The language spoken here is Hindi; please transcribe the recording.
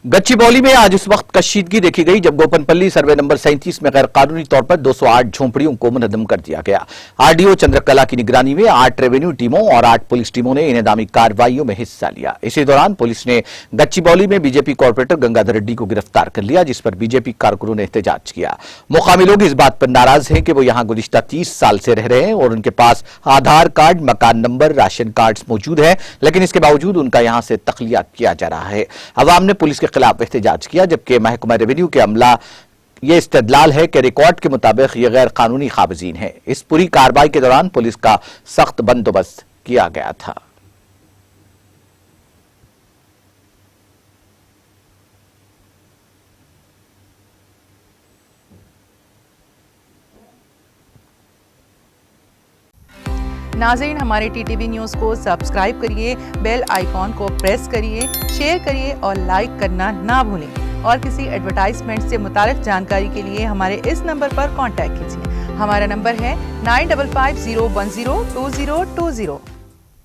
गच्चीबौली में आज इस वक्त कशीदगी देखी गई जब गोपनपल्ली सर्वे नंबर 37 में गैर कानूनी तौर पर 208 झोंपड़ियों को मुनहदम कर दिया गया। आरडीओ चंद्रकला की निगरानी में 8 रेवेन्यू टीमों और 8 पुलिस टीमों ने इनेदामी कार्रवाइयों में हिस्सा लिया। इसी दौरान पुलिस ने गच्चीबौली में बीजेपी कॉर्पोरेटर गंगाधर रेड्डी को गिरफ्तार कर लिया, जिस पर बीजेपी कारकुनों ने एहतजाज किया। मुकामी लोग इस बात पर नाराज हैं कि वो यहां गुज़िश्ता 30 साल से रह रहे हैं और उनके पास आधार कार्ड, मकान नंबर, राशन कार्ड मौजूद है, लेकिन इसके बावजूद उनका यहां से तखलिया किया जा रहा है। अवाम ने पुलिस के खिलाफ एहतजाज किया, जबकि महकमा रेवेन्यू के अमला ये इस्तदलाल है कि रिकॉर्ड के मुताबिक ये गैर कानूनी काबिज़ीन है। इस पूरी कार्रवाई के दौरान पुलिस का सख्त बंदोबस्त किया गया था। नाज़रीन, हमारे टीटीवी न्यूज़ को सब्सक्राइब करिए, बेल आइकॉन को प्रेस करिए, शेयर करिए और लाइक करना ना भूलें। और किसी एडवर्टाइजमेंट से मुताल्लिक़ जानकारी के लिए हमारे इस नंबर पर कांटेक्ट कीजिए। हमारा नंबर है 9550102020।